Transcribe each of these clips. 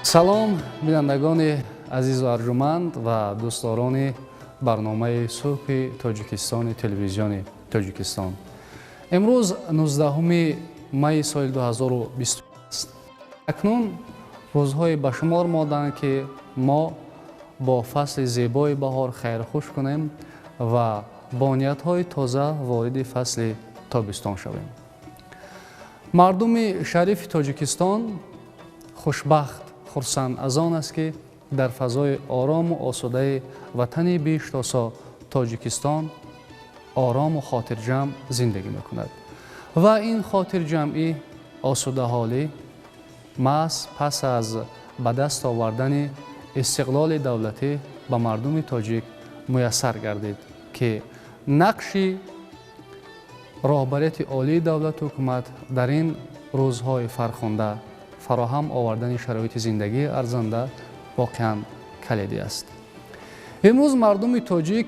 салом бинандагони азизу арҷуманд ва дӯстдорони барномаи субҳи тоҷикистони телевизиони Тоҷикистон. Имрӯз 19 майи соли 2020 аст. Акнун рӯзҳои ба шумор мондаанд, ки мо бо фасли зебои баҳор хайрхуш кунем ва бо ниятҳои тоза вориди фасли тобистон шавем. Мардуми шарифи Тоҷикистон хушбахт, хурсанд аз он аст, ки дар фазои орому осудаи ватани бештосо Тоҷикистон орому хотирҷамъ зиндагӣ мекунад. Ва ин хотирҷамъӣ, осудаҳолӣ маҳз пас аз ба даст овардани истиқлоли давлатӣ ба мардуми тоҷик муяссар гардид, ки нақши роҳбарияти олии давлату ҳукумат дар ин рӯзҳои фархонда фароҳам овардани шароити зиндагии арзанда воқеан калидӣ аст. имрӯз мардуми тоҷик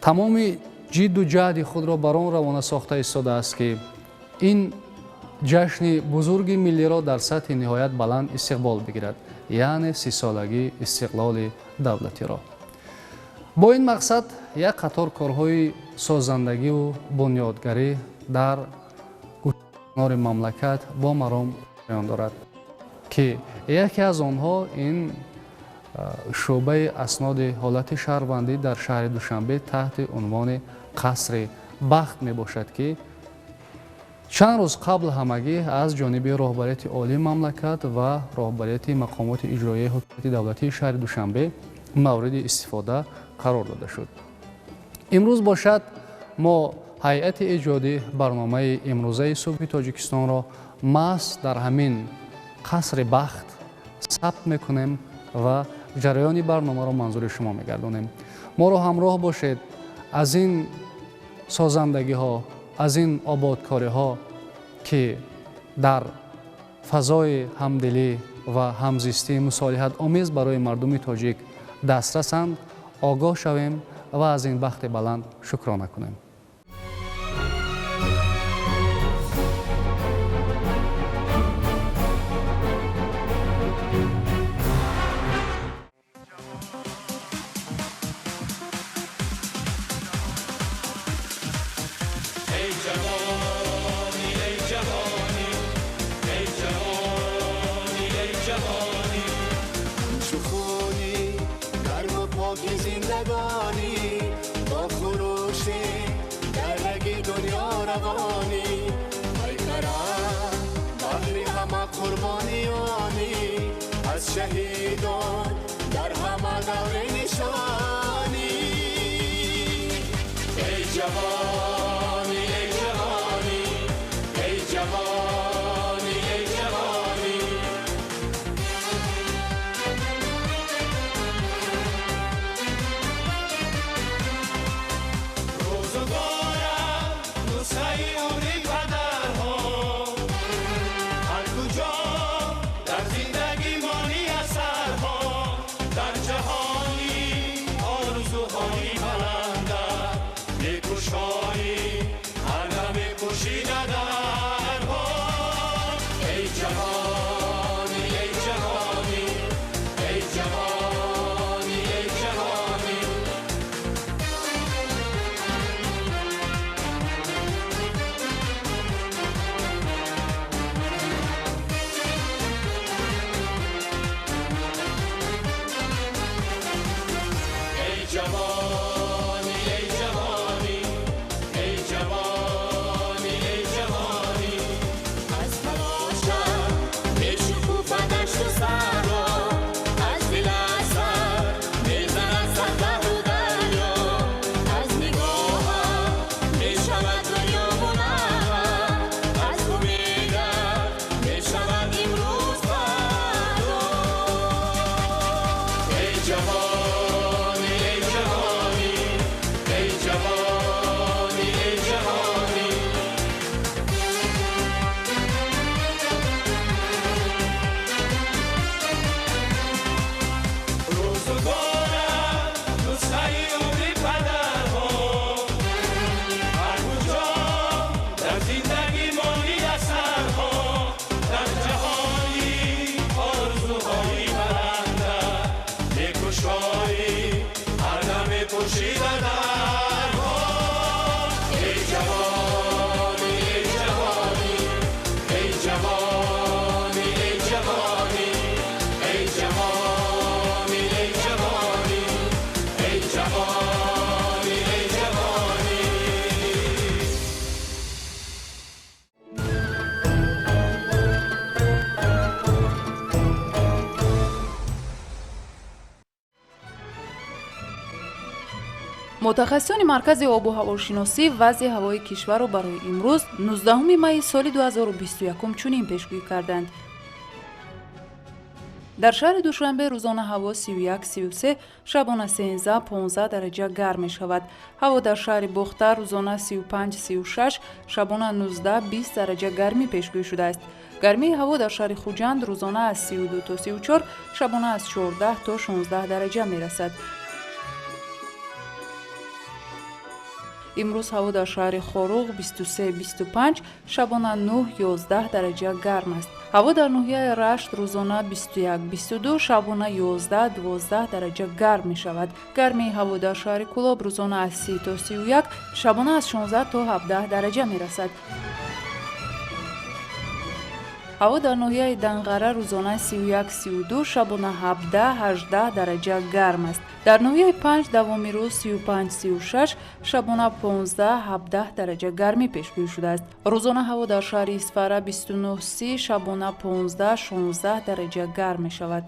тамоми ҷидду ҷаҳди худро бар он равона сохта истодааст, ки ин ҷашни бузурги миллиро дар сатҳи ниҳоят баланд истиқбол бигирад, яъне 30-солагии истиқлоли давлатиро. бо ин мақсад як қатор корҳои созандагиву бунёдгарӣ дар гӯшаи мамлакат бо маром ҷараён дорад, ки яке аз онҳо ин шӯъбаи асноди ҳолати шаҳрвандӣ дар шаҳри Душанбе таҳти унвони қасри бахт мебошад, ки чанд рӯз қабл ҳамагӣ аз ҷониби роҳбарияти олии мамлакат ва роҳбарияти мақомоти иҷроияи ҳукумати давлатии шаҳри Душанбе мавриди истифода қарор дода шуд. имрӯз бошад мо ҳайати эҷоди барномаи имрӯзаи субҳи Тоҷикистонро маҳз дар ҳамин қасри бахт сабт мекунем ва ҷараёни барномаро манзури шумо мегардонем. моро ҳамроҳ бошед аз ин созандагиҳо, аз ин ободкориҳо, ки дар фазои ҳамдилӣ ва ҳамзистии мусолиҳатомез барои мардуми тоҷик дастрасанд, огоҳ шавем ва аз ин бахти баланд шукрона кунем. زندگانی با خروش درگی دنیا روانی پیکرم بحری همه قربانیانی از شهیدان در همه دور نشانی ای جوانی ای جوانی ای جوانی ای جوانی Show متخصصان مرکز آب و هواشناسی وضع هوای کشور را برای امروز 19 می سال 2021 چنین پیشگویی کردند. در شهر دوشنبه روزانه هوا 31-33، شبانه 13-15 درجه گرم می شود. هوا در شهر بختر روزانه 35-36، شبانه 19-20 درجه گرمی پیشگویی شده است. گرمی هوا در شهر خوجند روزانه از 32 تا 34، شبانه از 14 تا 16 درجه می رسد. امروز هوا در شهر خاروغ 23-25، شبانه 9-11 درجه گرم است. هوا در ناحیه رشت روزانه 21-22، شبانه 11-12 درجه گرم می شود. گرمی هوا در شهر کلاب روزانه از 30 تا 31، شبانه از 16 تا 17 درجه می رسد. هوا در ناحیه دنغره روزانه 31-32، شبانه 17-18 درجه گرم است. در ناحیه 5 دوامی روز 35-36، شبانه 15-17 درجه گرمی پیشگویی شده است. روزانه هوا در شهر اسفره 29-30، شبانه 15-16 درجه گرم می شود.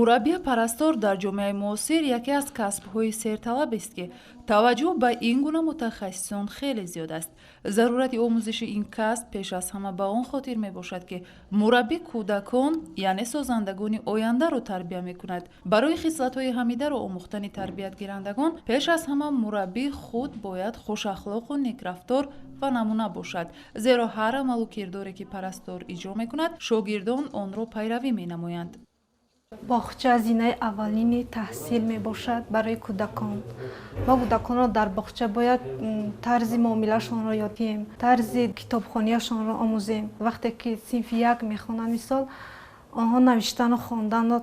мураббия парастор дар ҷомеаи муосир яке аз касбҳои серталаб аст ки таваҷҷӯҳ ба ин гуна мутахассисон хеле зиёд аст. зарурати омӯзиши ин касб пеш аз ҳама ба он хотир мебошад ки мураббӣ кӯдакон яъне созандагони ояндаро тарбия мекунад. барои хислатҳои ҳамидаро омӯхтани тарбиятгирандагон пеш аз ҳама мураббӣ худ бояд хушахлоқу некрафтор ва намуна бошад, зеро ҳар амалу кирдоре ки парастор иҷро мекунад шогирдон онро пайравӣ менамоянд. боғча зинаи аввалини таҳсил мебошад барои кӯдакон. мо кӯдаконро дар боғча бояд тарзи муомилаашонро ёд диҳем, тарзи китобхонияшонро омӯзем. вақте ки синфи як мехонанд мисол, онҳо навиштану хонданро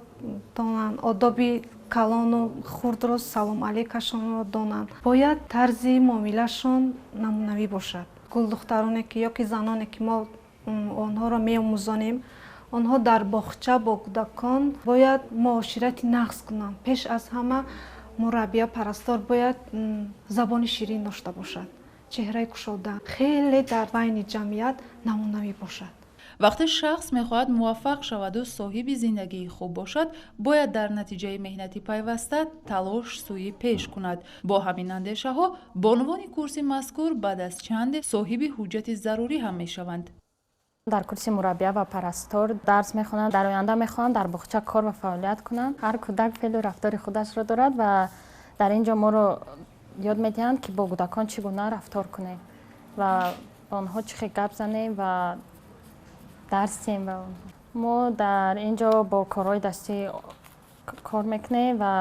донанд, одоби калону хурдро салом алейкашонро донанд. бояд тарзи муомилаашон намунавӣ бошад. гулдухтароне ки ёки заноне ки мо онҳоро меомӯзонем, онҳо дар боғча бо кӯдакон бояд муоширати нағз кунанд. пеш аз ҳама мураббия парастор бояд забони ширин дошта бошад, чеҳраи кушода, хеле дар байни ҷамъият намунавӣ бошад. вақте шахс мехоҳад муваффақ шаваду соҳиби зиндагии хуб бошад, бояд дар натиҷаи меҳнати пайваста талош сӯи пеш кунад. бо ҳамин андешаҳо бонувони курси мазкур баъд аз чанде соҳиби ҳуҷҷати зарурӣ ҳам мешаванд. дар курси мураббия ва парастор дарс мехонанд, дар оянда мехоҳанд дар боғча кор ва фаъолият кунанд. ҳар кӯдак феълу рафтори худашро дорад ва дар ин ҷо моро ёд медиҳанд ки бо кӯдакон чӣ гуна рафтор кунем ва ба онҳо чӣ хел гап занем ва дарсем. мо дар ин ҷо бо корҳои дастӣ кор мекунем ва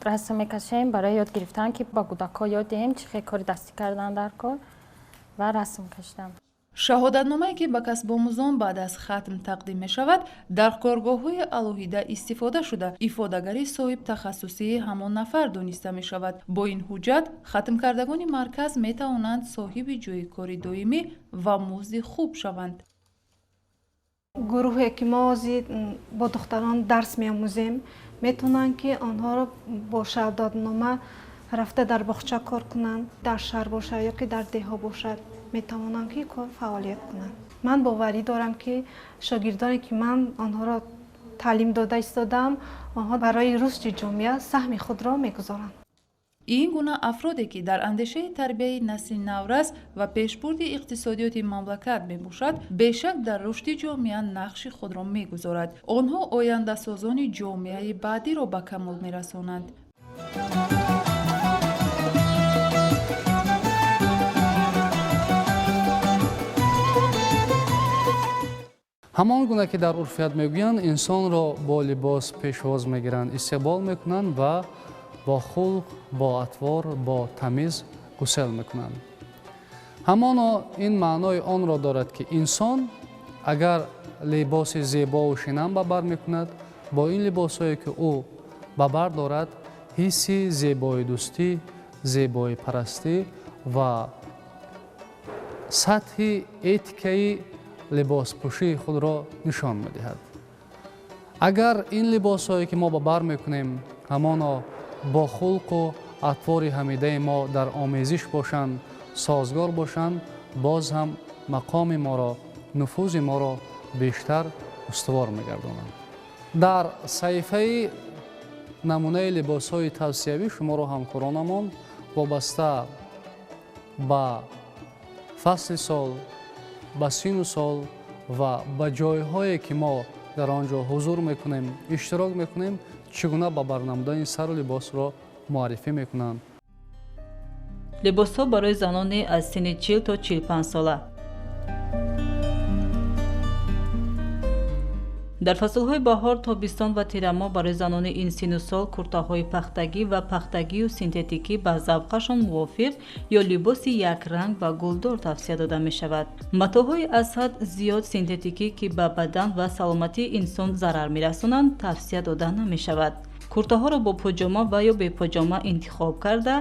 расм мекашем барои ёд гирифтан ки ба кӯдакҳо ёд диҳем чӣ хел кори дастӣ кардан дар кор ва расм кашидан. шаҳодатномае ки ба касбомӯзон баъд аз хатм тақдим мешавад дар коргоҳҳои алоҳида истифода шуда ифодагари соҳиб тахассусии ҳамон нафар дониста мешавад. бо ин ҳуҷҷат хатмкардагони марказ метавонанд соҳиби ҷойи кори доимӣ ва музди хуб шаванд. гурӯҳе ки мо ҳозир бо духтарон дарс меомӯзем метавонанд ки онҳоро бо шаҳодатнома рафта дар боғча кор кунанд, дар шаҳр бошад ё ки дар деҳо бошад метавонанд ки кор фаъолият кунанд. ман боварӣ дорам ки шогирдоне ки ман онҳоро таълим дода истодам, онҳо барои рушди ҷомеа саҳми худро мегузоранд. ин гуна афроде ки дар андешаи тарбияи насли наврас ва пешбурди иқтисодиёти мамлакат мебошад, бешак дар рушди ҷомеа нақши худро мегузорад. онҳо ояндасозони ҷомеаи баъдиро ба камол мерасонанд. ҳамон гуна ки дар урфият мегӯянд, инсонро бо либос пешвоз мегиранд, истиқбол мекунанд ва бо хулқ, бо атвор, бо тамиз гусел мекунанд. ҳамоно ин маънои онро дорад ки инсон агар либоси зебову шинам ба бар мекунад, бо ин либосое ки ӯ ба бар дорад, ҳисси зебоидӯстӣ, зебоипарастӣ ва сатҳи этикаи либоспӯшии худро нишон медиҳад. агар ин либосое ки мо ба бар мекунем ҳамоно бо хулқу атвори ҳамидаи мо дар омезиш бошанд, созгор бошанд, боз ҳам мақоми моро, нуфузи моро бештар устувор мегардонанд. дар саҳифаи намунаи либосҳои тавсиявӣ шуморо ҳамкоронамон вобаста ба фасли сол, ба сину сол ва ба ҷойҳое ки мо дар он ҷо ҳузур мекунем, иштирок мекунем, чӣ гуна ба бар намудани сару либосро муаррифӣ мекунанд. либосҳо барои занони аз синни 40 то 45 сола. дар фаслҳои баҳор, тобистон ва тирамоҳ барои занони ин синну сол куртаҳои пахтагӣ ва пахтагию синтетикӣ ба завқашон мувофиқ ё либоси якранг ва гулдор тавсия дода мешавад. матоъҳои аз ҳад зиёд синтетикӣ ки ба бадан ва саломатии инсон зарар мерасонанд тавсия дода намешавад. куртаҳоро бо поҷома ва ё бепоҷома интихоб карда,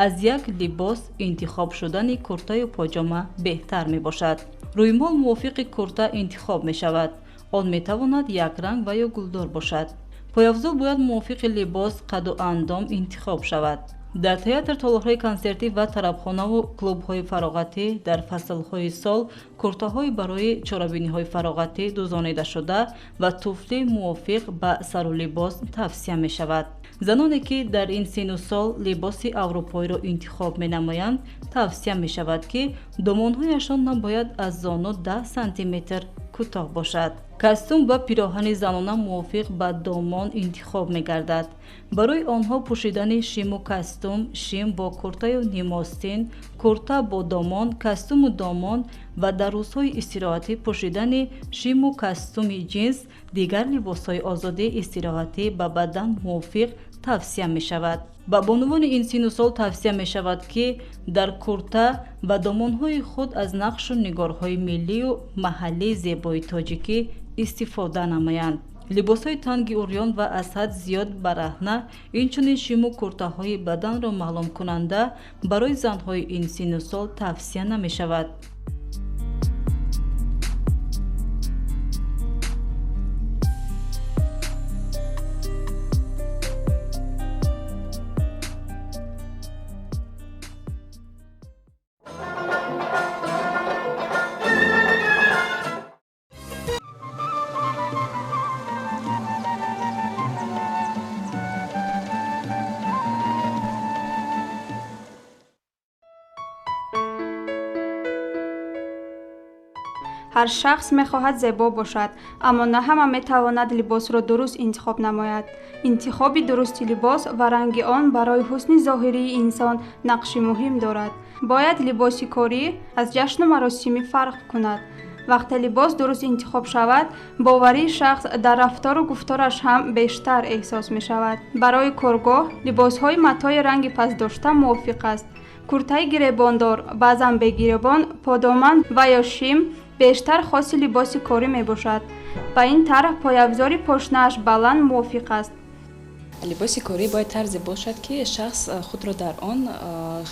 аз як либос интихоб шудани куртаю поҷома беҳтар мебошад. рӯймол мувофиқи курта интихоб мешавад. он метавонад якранг ва ё гулдор бошад. пойафзол бояд мувофиқи либос қаду андом интихоб шавад. дар театр, толоқҳои консертӣ ва тарабхонаву клубҳои фароғатӣ дар фаслҳои сол куртаҳои барои чорабиниҳои фароғатӣ дузонида шуда ва туфли мувофиқ ба сару либос тавсия мешавад. заноне ки дар ин сину сол либоси аврупоиро интихоб менамоянд, тавсия мешавад ки домонҳояшон набояд аз зону 10 сантиметр кӯтоҳ бошад. костюм ва пироҳани занона мувофиқ ба домон интихоб мегардад. барои онҳо пӯшидани шиму костюм, шим бо куртаю нимостин, курта бо домон, костюму домон ва дар рӯзҳои истироҳатӣ пӯшидани шиму костюми ҷинс, дигар либосҳои озодии истироҳатӣ ба бадан мувофиқ тавсия мешавад. ба бонувони ин сину сол тавсия мешавад ки дар курта ва домонҳои худ аз нақшу нигорҳои миллию маҳаллии зебоии тоҷикӣ истифода намоянд. либосҳои танги урён ва аз ҳад зиёд бараҳна, инчунин шиму куртаҳои баданро маълумкунанда барои занҳои ин сину сол тавсия намешавад. ҳар шахс мехоҳад зебо бошад, аммо на ҳама метавонад либосро дуруст интихоб намояд. интихоби дурусти либос ва ранги он барои ҳусни зоҳирии инсон нақши муҳим дорад. бояд либоси корӣ аз ҷашну маросимӣ фарқ кунад. вақте либос дуруст интихоб шавад, боварии шахс дар рафтору гуфтораш ҳам бештар эҳсос мешавад. барои коргоҳ либосҳои матои ранги пастдошта мувофиқ аст. куртаи гиребондор, баъзан бегиребон, подоман ва ё шим бештар хоси либоси корӣ мебошад. ба ин тарҳ пойафзори пошнааш баланд мувофиқ аст. либоси корӣ бояд тарзе бошад ки шахс худро дар он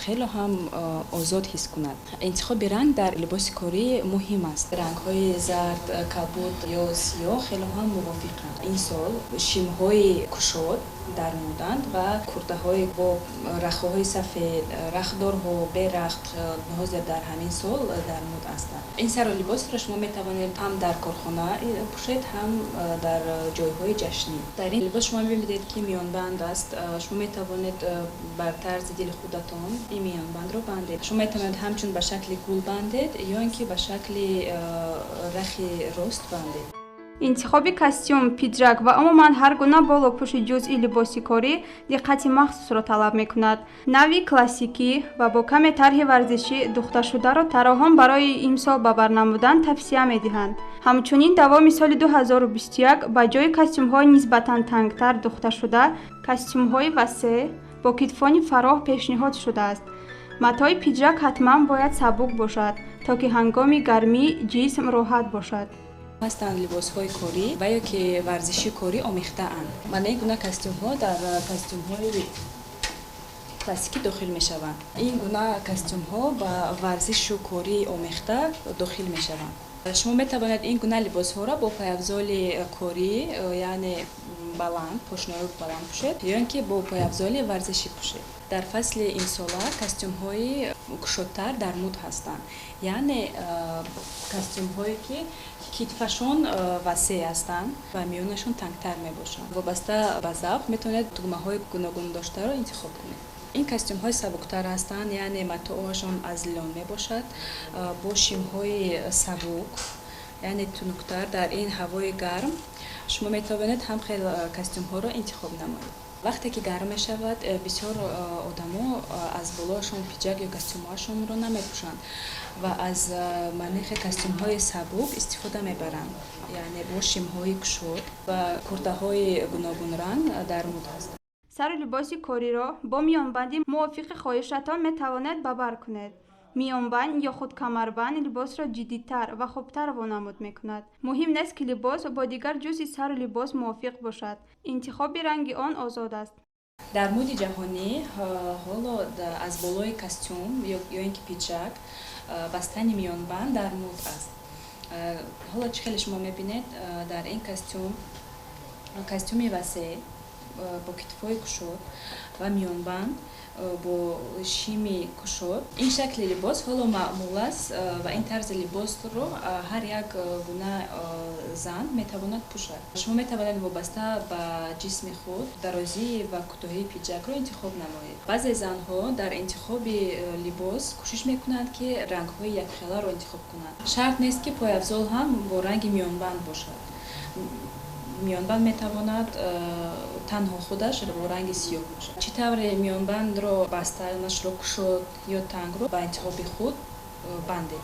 хело ҳам озод ҳис кунад. интихоби ранг дар либоси корӣ муҳим аст. рангҳои зард, кабуд ё сиёҳ хело ҳам мувофиқанд. ин сол шимҳои кушод дар муданд ва куртаҳои бо рахҳои сафед, рахдорҳо, берахт ҳозир дар ҳамин сол дар муд ҳастанд. ин сару либосро шумо метавонед ҳам дар корхона пӯшед, ҳам дар ҷойҳои ҷашнӣ. дар ин либос шумо мебинед ки миёнбанд аст. шумо метавонед бар тарзи дили худатон ин миёнбандро бандед. шумо метавонед ҳамчун ба шакли гул бандед ё ин ки ба шакли рахи рост бандед. интихоби костюм, пиджак ва умуман ҳар гуна болопӯши ҷузъи либоси корӣ диққати махсусро талаб мекунад. нави классикӣ ва бо каме тарҳи варзишӣ духташударо тароҳон барои имсол ба бар намудан тавсия медиҳанд. ҳамчунин давоми соли 2021 ба ҷои костюмҳои нисбатан тангтар духташуда, костюмҳои васеъ бо китфони фароҳ пешниҳод шудааст. матои пиджак ҳатман бояд сабук бошад, то ки ҳангоми гармӣ ҷисм роҳат бошад. ҳастанд либосҳои корӣ ва ё ки варзиши корӣ омехтаанд. мана ин гуна костюмҳо дар костюмҳои классикӣ дохил мешаванд. ин гуна костюмҳо ба варзишу корӣ омехта дохил мешаванд. шумо метавонед ин гуна либосҳоро бо пойафзоли корӣ, яъне баланд, пошнои баланд пӯшед ё ин ки бо пойафзоли варзишӣ пӯшед. дар фасли имсола костюмҳои кушодтар дар муд ҳастанд, яъне костюмҳое ки китфашон васеъ ҳастанд ва миёнашон тангтар мебошанд. вобаста ба завқ метавонед тугмаҳои гуногун доштаро интихоб кунед. ин костюмҳои сабуктар ҳастанд, яъне матоъашон аз лон мебошад, бо шимҳои сабук, яъне тунуктар. дар ин ҳавои гарм шумо метавонед ҳам хел костюмҳоро интихоб намоед. вақте ки гарм мешавад, бисёр одамо аз болоашон пиҷак ё костюмҳоашонро намепӯшанд ва аз манихи костюмҳои сабук истифода мебаранд, яъне бо шимҳои кушод ва куртаҳои гуногунранг дар муд ҳастанд. сару либоси кориро бо миёнбанди мувофиқи хоҳишатон метавонед ба бар кунед. миёнбанд ё худ камарбанд либосро ҷиддитар ва хубтар вонамуд мекунад. муҳим нест ки либос бо дигар ҷузъи сару либос мувофиқ бошад. интихоби ранги он озод аст. дар муди ҷаҳонӣ ҳоло аз болои костюм ё ин ки пиҷак бастани миёнбанд дар муд аст. ҳоло чӣ хеле шумо мебинед дар ин костюм костюми васеъ бо китфҳои кушод ва миёнбанд бо шими кушод. Ин шакли либос ҳоло маъмул аст ва ин тарзи либосро ҳар як гуна зан метавонад пӯшад. Шумо метавонед вобаста ба ҷисми худ дарозӣ ва кӯтоҳии пиҷакро интихоб намоед. Баъзе занҳо дар интихоби либос кӯшиш мекунанд ки рангҳои якхеларо интихоб кунанд. Шарт нест ки пойафзол ҳам бо ранги миёнбанд бошад. миёнбанд метавонад танҳо худаш бо ранги сиёҳ бошад. Чӣ тавре миёнбандро бастанашро кушод ё тангро ба интихоби худ бандед.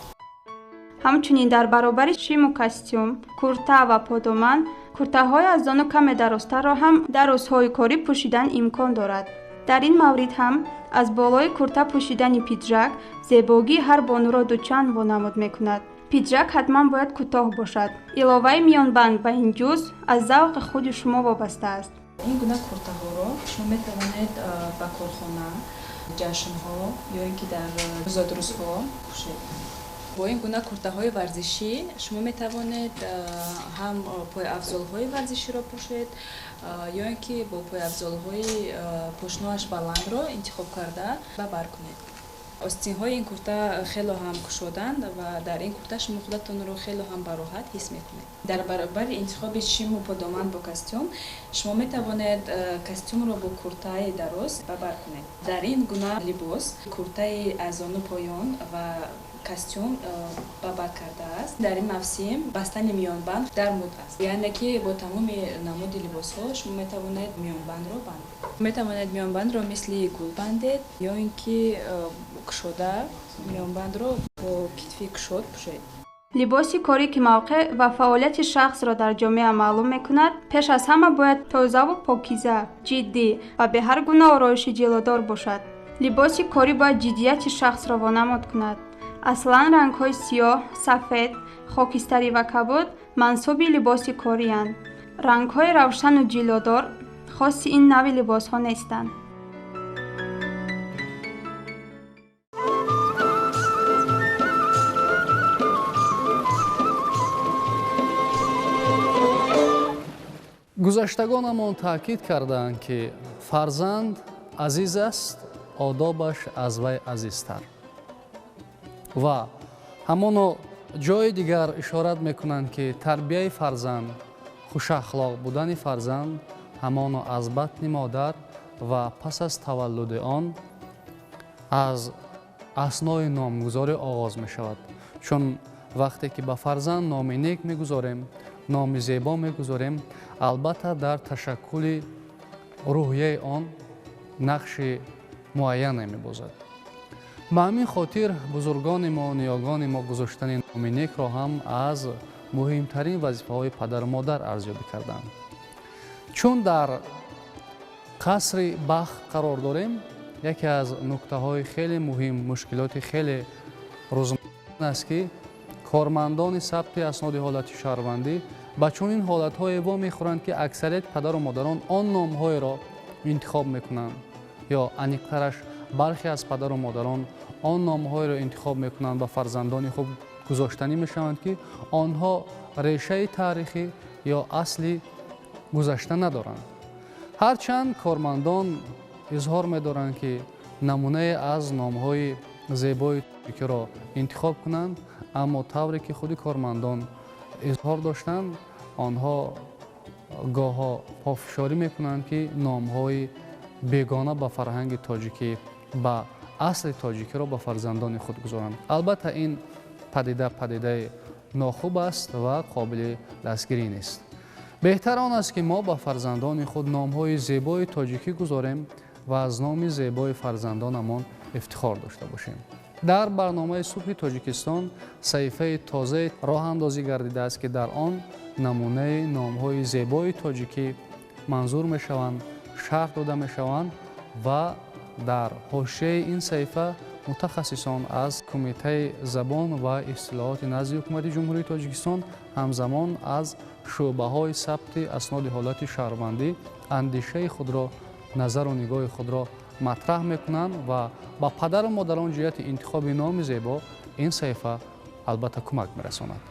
ҳамчунин дар баробари шиму костюм, курта ва подоман, куртаҳои аз дону каме дарозтарро ҳам дар рӯзҳои корӣ пӯшидан имкон дорад. дар ин маврид ҳам аз болои курта пӯшидани пиҷак зебогии ҳар бонуро дучанд вонамуд мекунад. пиҷак ҳатман бояд кӯтоҳ бошад. иловаи миёнбанд ба ин ҷуз аз завқи худи шумо вобаста аст. ин гуна куртаҳоро шумо метавонед ба корхона, ҷашнҳо ё ин ки дар зодрӯзҳо пӯшед. бо ин гуна куртаҳои варзишӣ шумо метавонед ҳам пойафзолҳои варзиширо пӯшед ё ин ки бо пойафзолҳои пошноаш баландро интихоб карда ба бар кунед. остинҳои ин курта хело ҳам кушоданд ва дар ин курта шумо худатонро хело ҳам бароҳат ҳис мекунед. дар баробари интихоби шиму подоман бо костюм шумо метавонед костюмро бо куртаи дароз ба бар кунед. дар ин гуна либос куртаи аз зону поён ва костюм ба бар кардааст. дар ин мавсим бастани миёнбанд дар муд аст. яъне ки бо тамоми намуди либосҳо шумо метавонед миёнбандро бандед. метавонед миёнбандро мисли гул бандед ё ин ки кушода миёнбандро бо китфи кушод пӯшед. либоси корӣ ки мавқеъ ва фаъолияти шахсро дар ҷомеа маълум мекунад, пеш аз ҳама бояд тозаву покиза, ҷиддӣ ва бе ҳар гуна ороиши ҷилодор бошад. либоси корӣ бояд ҷиддияти шахсро вонамуд кунад. аслан рангҳои сиёҳ, сафед, хокистарӣ ва кабуд мансуби либоси кориянд. рангҳои равшану ҷилодор хоси ин нави либосҳо нестанд. гузаштагонамон таъкид карданд ки фарзанд азиз аст, одобаш аз вай азизтар. ва ҳамоно ҷои дигар ишорат мекунанд ки тарбияи фарзанд, хушахлоқ будани фарзанд ҳамоно аз батни модар ва пас аз таваллуди он аз аснои номгузорӣ оғоз мешавад. чун вақте ки ба фарзанд номи нек мегузорем, номи зебо мегузорем, албатта дар ташаккули рӯҳияи он нақши муайяне мебозад. ба ҳамин хотир бузургони мо, ниёгони мо гузоштани номи некро ҳам аз муҳимтарин вазифаҳои падару модар арзёбӣ карданд. чун дар қасри бахт қарор дорем, яке аз нуктаҳои хеле муҳим, мушкилоти хеле рӯзмарра аст ки кормандони сабти асноди ҳолати шаҳрвандӣ ба чунин ҳолатҳое вомехӯранд ки аксарияти падару модарон он номҳоеро интихоб мекунанд ё аниқтараш бархе аз падару модарон он номҳоеро интихоб мекунанд ба фарзандони худ гузоштанӣ мешаванд ки онҳо решаи таърихӣ ё асли гузашта надоранд. ҳарчанд кормандон изҳор медоранд ки намунае аз номҳои зебои тоҷикиро интихоб кунанд, аммо тавре ки худи кормандон изҳор доштанд, онҳо гоҳо пофишорӣ мекунанд ки номҳои бегона ба фарҳанги тоҷикӣ, ба асли тоҷикиро ба фарзандони худ гузоранд. албатта ин падидаи нохуб аст ва қобили дастгирӣ нест. беҳтар он аст ки мо ба фарзандони худ номҳои зебои тоҷикӣ гузорем ва аз номи зебои фарзандонамон ифтихор дошта бошем. дар барномаи субҳи тоҷикистон саҳифаи тозае роҳандозӣ гардидааст ки дар он намунаи номҳои зебои тоҷикӣ манзур мешаванд, шарҳ дода мешаванд ва дар ҳошияи ин саҳифа мутахассисон аз кумитаи забон ва истилоҳоти назди ҳукумати ҷумҳурии тоҷикистон ҳамзамон аз шӯъбаҳои сабти асноди ҳолати шаҳрвандӣ андешаи худро, назару нигоҳи худро матраҳ мекунанд ва ба падару модарон ҷиҳати интихоби номи зебо ин саҳифа албатта кӯмак мерасонад.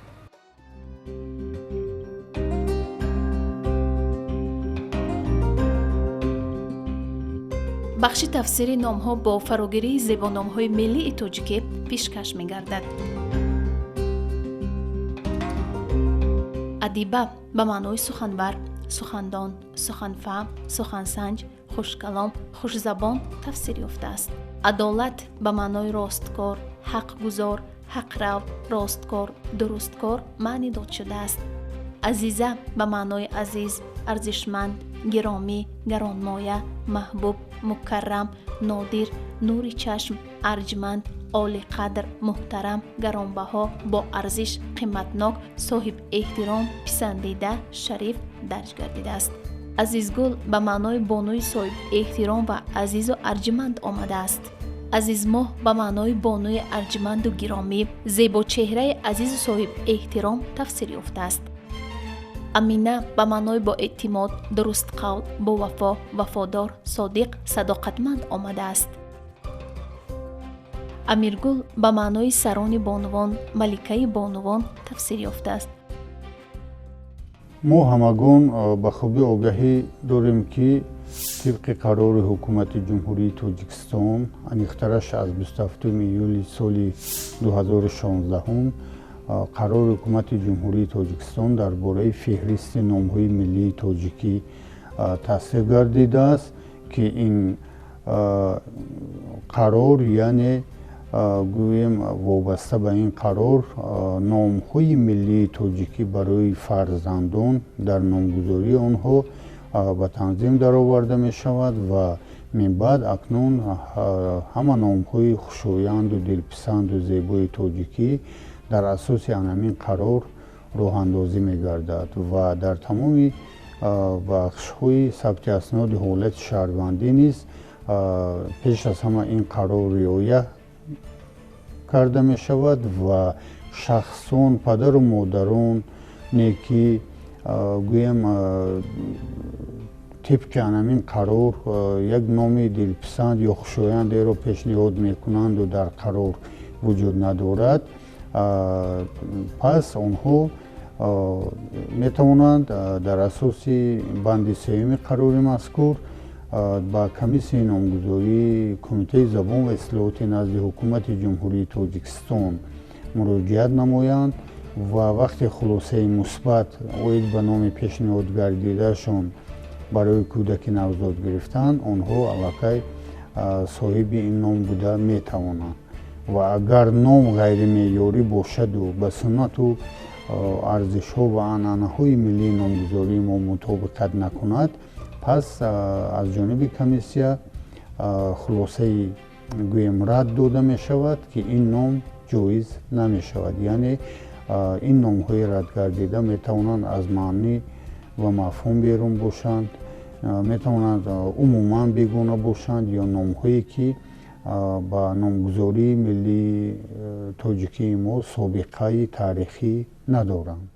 бахши тафсири номҳо бо фарогирии зебономҳои миллии тоҷикӣ пешкаш мегардад. адиба ба маънои суханвар, сухандон, суханфаҳм, сухансанҷ, хушкалом, хушзабон тафсир ёфтааст. адолат ба маънои росткор, ҳақгузор, ҳақрав, росткор, дурусткор маънӣ дод шудааст. азиза ба маънои азиз, арзишманд, гиромӣ, гаронмоя, маҳбуб, мукаррам, нодир, нури чашм, арҷманд, олиқадр, муҳтарам, гаронбаҳо, бо арзиш, қиматнок, соҳиб эҳтиром, писандида, шариф дарҷ гардидааст. азизгул ба маънои бонуи соҳиб эҳтиром ва азизу арҷманд омадааст. азизмоҳ ба маънои бонуи арҷманду гиромӣ, зебочеҳраи азизу соҳиб эҳтиром тафсир ёфтааст. амина ба маънои боэътимод, дурустқавл, бовафо, вафодор, содиқ, садоқатманд омадааст. амиргул ба маънои сарони бонувон, маликаи бонувон тафсир ёфтааст. мо ҳамагон ба хубӣ огаҳӣ дорем ки тибқи қарори ҳукумати ҷумҳурии тоҷикистон аниқтараш аз 27 июли соли 2016 қарори ҳукумати ҷумҳурии тоҷикистон дар бораи феҳристи номҳои миллии тоҷикӣ тасвиб гардидааст ки ин қарор яъне гӯем вобаста ба ин қарор номҳои миллии тоҷикӣ барои фарзандон дар номгузории онҳо ба танзим дароварда мешавад ва минбаъд акнун ҳама номҳои хушоянду дилписанду зебои тоҷикӣ дар асоси анамин қарор роҳандозӣ мегардад ва дар тамоми бахшҳои сабти асноди ҳолати шаҳрвандӣ низ пеш аз ҳама ин қарор риоя карда мешавад ва шахсон падару модароне ки гӯем тибқи анамин қарор як номи дилписанд ё хушояндеро пешниҳод мекунанду дар қарор вуҷуд надорад, пас онҳо метавонанд дар асоси банди сеюми қарори мазкур ба комиссияи номгузории Кумитаи забон ва ислоҳоти назди ҳукумати ҷумҳурии Тоҷикистон муроҷиат намоянд ва вақте хулосаи мусбат оид ба номи пешниҳод гардидашон барои кӯдаки навзод гирифтанд, онҳо аллакай соҳиби ин ном буда метавонанд ва агар ном ғайримеъёрӣ бошаду ба суннату арзишҳо ва анъанаҳои миллии номгузории мо мутобиқат накунад, пас аз ҷониби комиссия хулосаи гӯем рад дода мешавад ки ин ном ҷоиз намешавад. Яъне ин номҳои радгардида метавонанд аз маънӣ ва мафҳум берун бошанд, метавонанд умуман бегона бошанд ё номҳое ки ба номгузории миллии тоҷикии мо собиқаи таърихӣ надоранд.